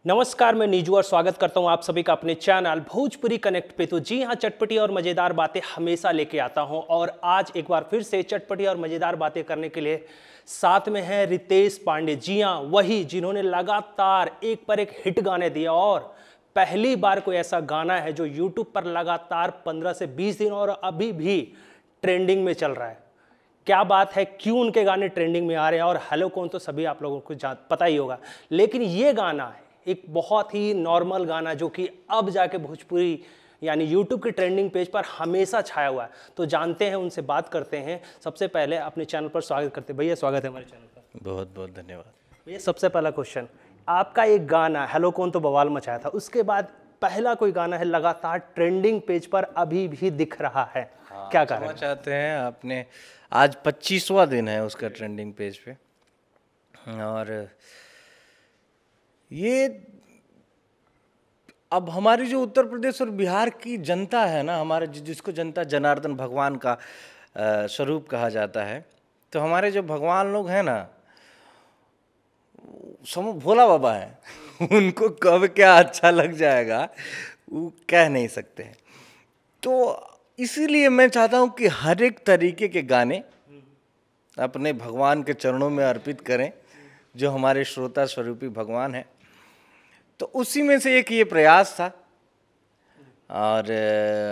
नमस्कार, मैं नीजू और स्वागत करता हूं आप सभी का अपने चैनल भोजपुरी कनेक्ट पे। तो जी हां, चटपटी और मज़ेदार बातें हमेशा लेके आता हूं और आज एक बार फिर से चटपटी और मज़ेदार बातें करने के लिए साथ में है रितेश पांडे। जी हां, वही जिन्होंने लगातार एक पर एक हिट गाने दिए और पहली बार कोई ऐसा गाना है जो यूट्यूब पर लगातार 15 से 20 दिन और अभी भी ट्रेंडिंग में चल रहा है। क्या बात है, क्यों उनके गाने ट्रेंडिंग में आ रहे हैं? और हेलो कौन तो सभी आप लोगों को पता ही होगा, लेकिन ये गाना है एक बहुत ही नॉर्मल गाना जो कि अब जाके भोजपुरी यानी यूट्यूब के ट्रेंडिंग पेज पर हमेशा छाया हुआ है। तो जानते हैं, उनसे बात करते हैं। सबसे पहले अपने चैनल पर स्वागत करते हैं। भैया स्वागत है हमारे चैनल पर। बहुत बहुत धन्यवाद। भैया सबसे पहला क्वेश्चन, आपका एक गाना हेलो कौन तो बवाल मचाया था, उसके बाद पहला कोई गाना है लगातार ट्रेंडिंग पेज पर अभी भी दिख रहा है, क्या कारण है? चाहते हैं आपने, आज 25वां दिन है उसका ट्रेंडिंग पेज पे। और ये अब हमारी जो उत्तर प्रदेश और बिहार की जनता है ना, हमारे जिसको जनता जनार्दन भगवान का स्वरूप कहा जाता है, तो हमारे जो भगवान लोग हैं ना, भोला बाबा हैं उनको कब क्या अच्छा लग जाएगा वो कह नहीं सकते हैं। तो इसीलिए मैं चाहता हूँ कि हर एक तरीके के गाने अपने भगवान के चरणों में अर्पित करें, जो हमारे श्रोता स्वरूपी भगवान हैं। तो उसी में से एक ये प्रयास था। और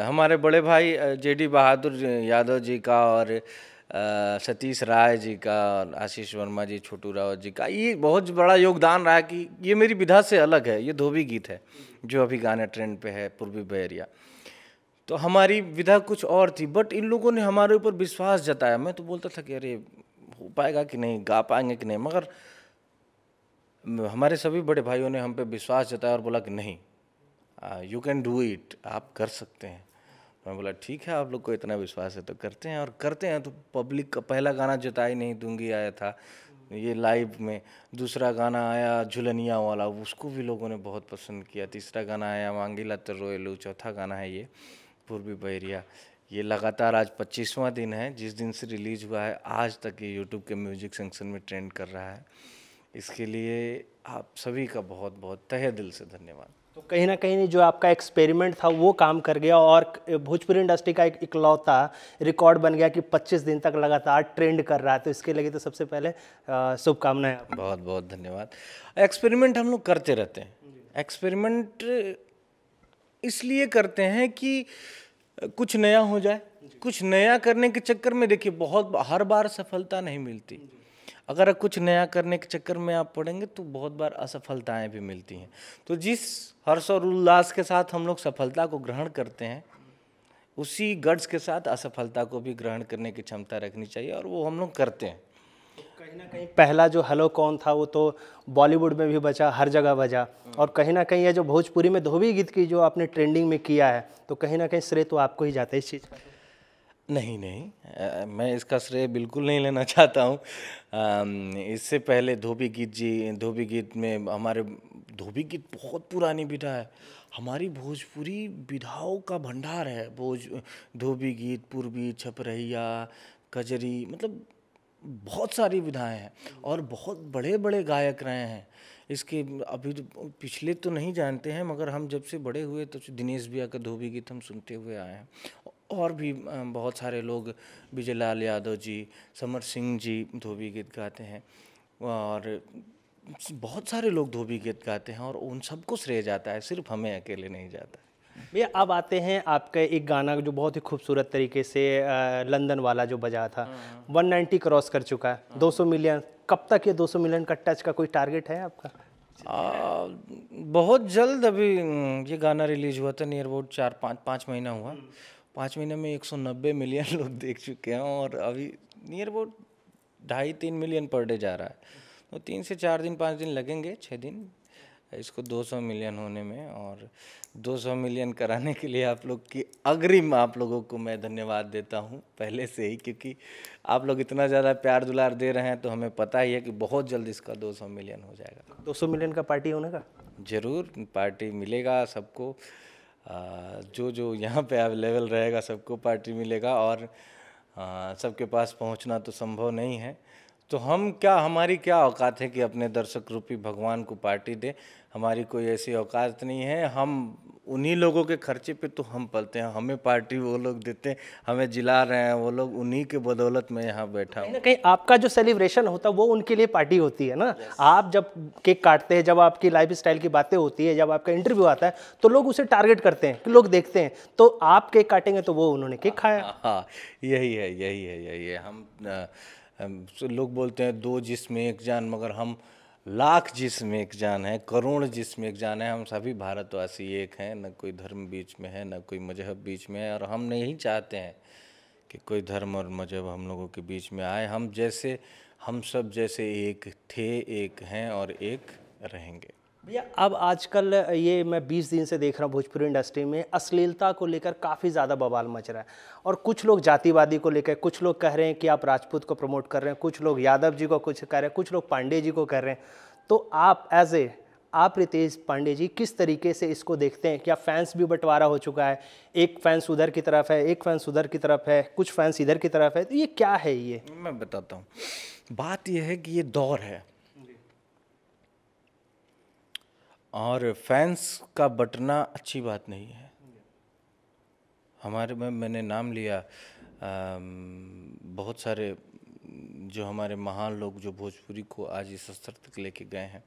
हमारे बड़े भाई जेडी बहादुर यादव जी का और सतीश राय जी का और आशीष वर्मा जी, छोटू रावत जी का ये बहुत बड़ा योगदान रहा कि ये मेरी विधा से अलग है। ये धोबी गीत है जो अभी गाना ट्रेंड पे है, पूर्वी बहरिया। तो हमारी विधा कुछ और थी, बट इन लोगों ने हमारे ऊपर विश्वास जताया। मैं तो बोलता था कि अरे हो पाएगा कि नहीं, गा पाएंगे कि नहीं, मगर हमारे सभी बड़े भाइयों ने हम पे विश्वास जताया और बोला कि नहीं, यू कैन डू इट, आप कर सकते हैं। मैं बोला ठीक है, आप लोग को इतना विश्वास है तो करते हैं। और करते हैं। तो पब्लिक का पहला गाना जुताई नहीं दूंगी आया था ये लाइव में। दूसरा गाना आया झुलनिया वाला, उसको भी लोगों ने बहुत पसंद किया। तीसरा गाना आया मांगीला तो रोएलू। चौथा गाना है ये पूर्वी बहरिया। ये लगातार आज 25वां दिन है जिस दिन से रिलीज हुआ है, आज तक ये यूट्यूब के म्यूजिक सेक्शन में ट्रेंड कर रहा है। इसके लिए आप सभी का बहुत बहुत तहे दिल से धन्यवाद। तो कहीं ना कहीं जो आपका एक्सपेरिमेंट था वो काम कर गया और भोजपुरी इंडस्ट्री का एक इकलौता रिकॉर्ड बन गया कि 25 दिन तक लगातार ट्रेंड कर रहा है। तो इसके लिए तो सबसे पहले शुभकामनाएं आपको। बहुत बहुत धन्यवाद। एक्सपेरिमेंट हम लोग करते रहते हैं। एक्सपेरिमेंट इसलिए करते हैं कि कुछ नया हो जाए। कुछ नया करने के चक्कर में देखिए बहुत हर बार सफलता नहीं मिलती। अगर कुछ नया करने के चक्कर में आप पड़ेंगे तो बहुत बार असफलताएं भी मिलती हैं। तो जिस हर्ष और उल्लास के साथ हम लोग सफलता को ग्रहण करते हैं, उसी गट्स के साथ असफलता को भी ग्रहण करने की क्षमता रखनी चाहिए, और वो हम लोग करते हैं। कहीं ना कहीं पहला जो हेलो कौन था वो तो बॉलीवुड में भी बचा, हर जगह बजा, और कहीं ना कहीं ये जो भोजपुरी में धोबी गीत की जो आपने ट्रेंडिंग में किया है, तो कहीं ना कहीं श्रेय तो आपको ही जाता है इस चीज़ का। नहीं नहीं, मैं इसका श्रेय बिल्कुल नहीं लेना चाहता हूँ। इससे पहले धोबी गीत में हमारे धोबी गीत बहुत पुरानी विधा है। हमारी भोजपुरी विधाओं का भंडार है। धोबी गीत, पूर्वी, छपरहिया, कजरी, मतलब बहुत सारी विधाएं हैं और बहुत बड़े बड़े गायक रहे हैं इसके। अभी तो पिछले तो नहीं जानते हैं, मगर हम जब से बड़े हुए तो दिनेश भैया का धोबी गीत हम सुनते हुए आए हैं। और भी बहुत सारे लोग, विजय लाल यादव जी, समर सिंह जी धोबी गीत गाते हैं, और बहुत सारे लोग धोबी गीत गाते हैं, और उन सबको श्रेय जाता है, सिर्फ हमें अकेले नहीं जाता। भैया अब आते हैं आपका एक गाना जो बहुत ही खूबसूरत तरीके से लंदन वाला जो बजा था, 190 क्रॉस कर चुका है, 200 मिलियन। कब तक ये 200 मिलियन का टच का कोई टारगेट है आपका? बहुत जल्द। अभी ये गाना रिलीज हुआ था नियर अबाउट 4-5 महीना हुआ। 5 महीने में 190 मिलियन लोग देख चुके हैं, और अभी near about 2.5-3 million per day जा रहा है। तो 3 से 4 दिन 5 दिन लगेंगे, 6 दिन इसको 200 मिलियन होने में। और 200 मिलियन कराने के लिए आप लोग की अग्रिम आप लोगों को मैं धन्यवाद देता हूं पहले से ही, क्योंकि आप लोग इतना ज़्यादा प्यार दुलार दे रहे हैं, तो हमें पता ही है कि बहुत जल्द इसका 200 मिलियन हो जाएगा। 200 मिलियन का पार्टी होने का ज़रूर पार्टी मिलेगा सबको। जो जो यहाँ पे अवेलेबल रहेगा सबको पार्टी मिलेगा, और सबके पास पहुँचना तो संभव नहीं है। तो हम क्या, हमारी क्या औकात है कि अपने दर्शक रूपी भगवान को पार्टी दें। हमारी कोई ऐसी औकात नहीं है। हम उन्हीं लोगों के खर्चे पे तो हम पलते हैं, हमें पार्टी वो लोग देते हैं, हमें जिला रहे हैं वो लोग, उन्हीं के बदौलत मैं यहाँ बैठा कहीं हूँ। ना कहीं आपका जो सेलिब्रेशन होता है वो उनके लिए पार्टी होती है ना। आप जब केक काटते हैं, जब आपकी लाइफ स्टाइल की बातें होती है, जब आपका इंटरव्यू आता है तो लोग उसे टारगेट करते हैं कि लोग देखते हैं, तो आप केक काटेंगे तो वो उन्होंने केक खाया। हाँ, यही है। हम लोग बोलते हैं दो जिस्म एक जान, मगर हम लाख जिस्म एक जान है, करोड़ जिस्म एक जान है। हम सभी भारतवासी एक हैं, न कोई धर्म बीच में है, न कोई मजहब बीच में है, और हम नहीं चाहते हैं कि कोई धर्म और मजहब हम लोगों के बीच में आए। हम सब जैसे एक थे, एक हैं और एक रहेंगे। भैया अब आजकल ये मैं 20 दिन से देख रहा हूँ भोजपुरी इंडस्ट्री में अश्लीलता को लेकर काफ़ी ज़्यादा बवाल मच रहा है, और कुछ लोग जातिवादी को लेकर, कुछ लोग कह रहे हैं कि आप राजपूत को प्रमोट कर रहे हैं, कुछ लोग यादव जी को कुछ कह रहे हैं, कुछ लोग पांडे जी को कह रहे हैं। तो आप रितेश पांडे जी किस तरीके से इसको देखते हैं? क्या फैंस भी बंटवारा हो चुका है, एक फैंस उधर की तरफ है, एक फैंस उधर की तरफ है, कुछ फैंस इधर की तरफ है, तो ये क्या है? ये मैं बताता हूँ। बात यह है कि ये दौर है, और फैंस का बंटना अच्छी बात नहीं है। हमारे में मैंने नाम लिया बहुत सारे जो हमारे महान लोग जो भोजपुरी को आज इस स्तर तक लेके गए हैं,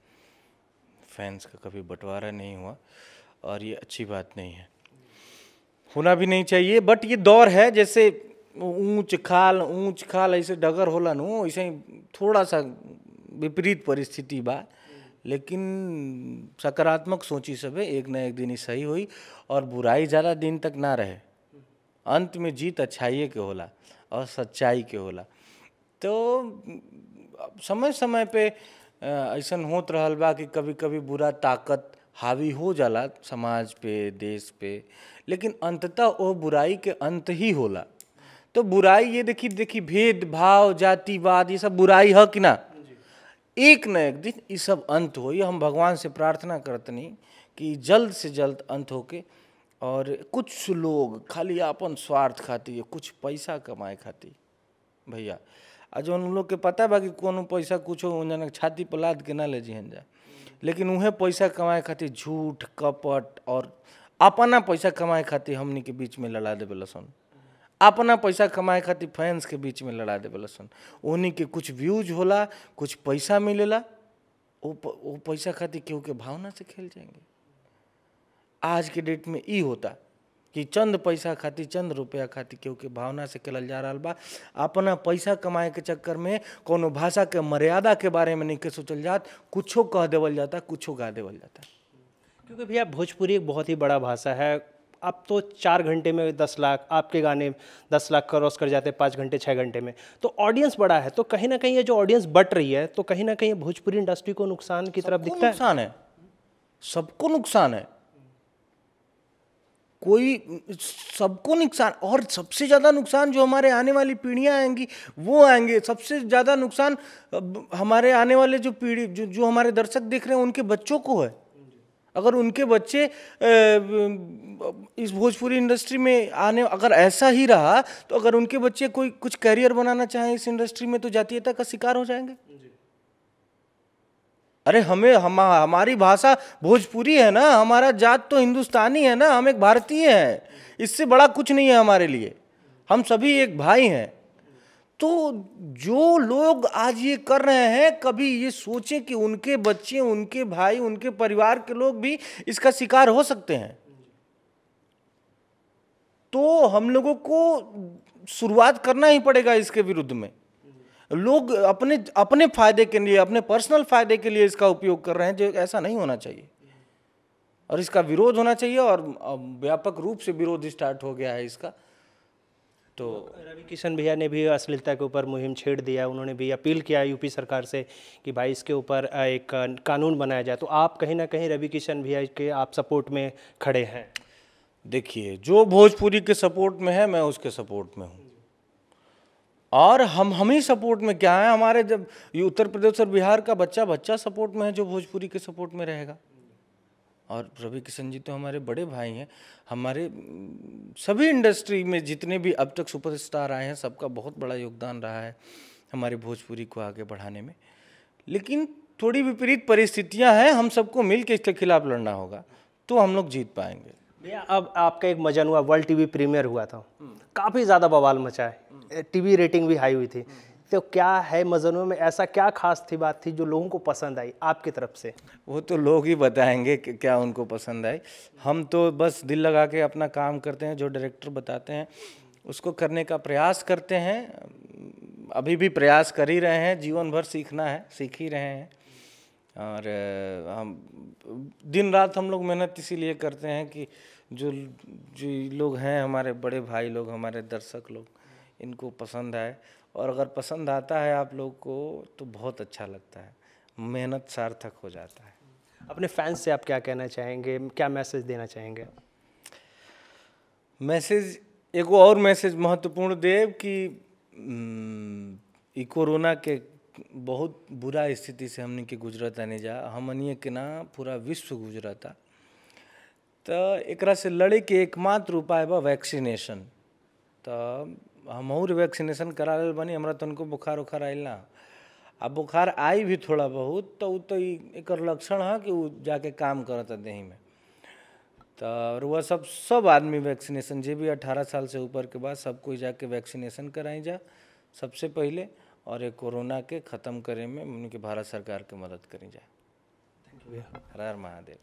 फैंस का कभी बंटवारा नहीं हुआ, और ये अच्छी बात नहीं है, होना भी नहीं चाहिए। बट ये दौर है, जैसे ऊंच खाल ऐसे डगर होला नु, ऐसे ही थोड़ा सा विपरीत परिस्थिति बा, लेकिन सकारात्मक सोची सबे, एक न एक दिन ही सही हुई, और बुराई ज़्यादा दिन तक ना रहे। अंत में जीत अच्छाई के होला और सच्चाई के होला। तो समय समय पे ऐसन होत रहल बा कि कभी कभी बुरा ताकत हावी हो जाला समाज पे, देश पे, लेकिन अंततः वो बुराई के अंत ही होला। तो बुराई ये देखी भेदभाव, जातिवाद, ये सब बुराई है कि ना, एक न एक दिन ये सब अंत हो। ये हम भगवान से प्रार्थना करतनी कि जल्द से जल्द अंत होके, और कुछ लोग खाली अपन स्वार्थ खातिर, कुछ पैसा कमाए खातिर भैया, आज उन लोग के पता बा कि कोनो पैसा कुछ हो छाती पर लाद के ना ले जिहन जा, लेकिन उहे पैसा कमाए खातिर झूठ कपट और अपना पैसा कमाए खातिर हमनी के बीच में लड़ा देवे लसन, अपना पैसा कमाए खातिर फैंस के बीच में लड़ा देवे लसन। उन्हीं के कुछ व्यूज होला, कुछ पैसा मिलेला, वो पैसा खातिर केहू के भावना से खेल जाएंगे। आज के डेट में ई होता कि चंद पैसा खातिर, चंद रुपया खातिर केहू के भावना से खेलल जा रहा बा। अपना पैसा कमाए के चक्कर में कोनो भाषा के मर्यादा के बारे में नहीं के सोचल जात, कुछो कह देवल जाता, कुछो गा देवल जाता। क्योंकि भैया भोजपुरी एक बहुत ही बड़ा भाषा है। अब तो 4 घंटे में 10 लाख, आपके गाने 10 लाख क्रॉस कर जाते हैं 5 घंटे 6 घंटे में, तो ऑडियंस बड़ा है। तो कहीं ना कहीं ये जो ऑडियंस बट रही है, तो कहीं ना कहीं भोजपुरी इंडस्ट्री को नुकसान की तरफ दिखता है। नुकसान है, सबको नुकसान है, सबको नुकसान। और सबसे ज़्यादा नुकसान जो हमारे आने वाली पीढ़ियाँ आएंगी वो आएंगे। सबसे ज़्यादा नुकसान हमारे आने वाले जो पीढ़ी, जो हमारे दर्शक देख रहे हैं, उनके बच्चों को है। अगर उनके बच्चे इस भोजपुरी इंडस्ट्री में अगर ऐसा ही रहा, तो अगर उनके बच्चे कोई कुछ करियर बनाना चाहें इस इंडस्ट्री में, तो जातीयता का शिकार हो जाएंगे। अरे हमारी भाषा भोजपुरी है ना, हमारा जात तो हिंदुस्तानी है ना, हम एक भारतीय हैं, इससे बड़ा कुछ नहीं है हमारे लिए, हम सभी एक भाई हैं। तो जो लोग आज ये कर रहे हैं, कभी ये सोचें कि उनके बच्चे, उनके भाई, उनके परिवार के लोग भी इसका शिकार हो सकते हैं। तो हम लोगों को शुरुआत करना ही पड़ेगा इसके विरुद्ध में। लोग अपने फायदे के लिए, अपने पर्सनल फायदे के लिए इसका उपयोग कर रहे हैं, जो ऐसा नहीं होना चाहिए, और इसका विरोध होना चाहिए। और व्यापक रूप से विरोध स्टार्ट हो गया है इसका। तो रवि किशन भैया ने भी अश्लीलता के ऊपर मुहिम छेड़ दिया, उन्होंने भी अपील किया यूपी सरकार से कि भाई इसके ऊपर एक कानून बनाया जाए। तो आप कहीं ना कहीं रवि किशन भैया के आप सपोर्ट में खड़े हैं? देखिए, जो भोजपुरी के सपोर्ट में है, मैं उसके सपोर्ट में हूँ, और हम ही सपोर्ट में क्या है, हमारे जब ये उत्तर प्रदेश और बिहार का बच्चा सपोर्ट में है जो भोजपुरी के सपोर्ट में रहेगा। और रवि किशन जी तो हमारे बड़े भाई हैं। हमारे सभी इंडस्ट्री में जितने भी अब तक सुपरस्टार आए हैं, सबका बहुत बड़ा योगदान रहा है हमारे भोजपुरी को आगे बढ़ाने में। लेकिन थोड़ी विपरीत परिस्थितियां हैं, हम सबको मिल के इसके खिलाफ लड़ना होगा, तो हम लोग जीत पाएंगे। भैया अब आपका एक मजनुआ वर्ल्ड टीवी प्रीमियर हुआ था, काफ़ी ज़्यादा बवाल मचा है, टीवी रेटिंग भी हाई हुई थी, तो क्या है मजनुआ में, ऐसा क्या खास थी बात थी जो लोगों को पसंद आई आपकी तरफ से? वो तो लोग ही बताएंगे कि क्या उनको पसंद आई। हम तो बस दिल लगा के अपना काम करते हैं, जो डायरेक्टर बताते हैं उसको करने का प्रयास करते हैं। अभी भी प्रयास कर ही रहे हैं, जीवन भर सीखना है, सीख ही रहे हैं। और हम दिन रात हम लोग मेहनत इसीलिए करते हैं कि जो जो लोग हैं, हमारे बड़े भाई लोग, हमारे दर्शक लोग, इनको पसंद आए। और अगर पसंद आता है आप लोग को तो बहुत अच्छा लगता है, मेहनत सार्थक हो जाता है। अपने फैंस से आप क्या कहना चाहेंगे, क्या मैसेज देना चाहेंगे? मैसेज, एगो और मैसेज महत्वपूर्ण देव कि ई कोरोना के बहुत बुरा स्थिति से हमने के गुजरता नहीं जा, हमनिए के ना पूरा विश्व गुजरता। तो एकरा से लड़े के एकमात्र उपाय बा वैक्सीनेशन। तो हम और वैक्सीनेशन करा लेल बनी, हमरा तनको बुखार उखार आइल ना, अब बुखार आई भी थोड़ा बहुत, तो तो एकर लक्षण है कि वो जाके काम करता देही में। तो वह सब आदमी वैक्सीनेशन, जे भी 18 साल से ऊपर के बाद सब कोई जाके वैक्सीनेशन कराई जा सबसे पहले, और ये कोरोना के ख़त्म करे में उनके भारत सरकार के मदद करी जाए। थैंक यू भैया। हर हर महादेव।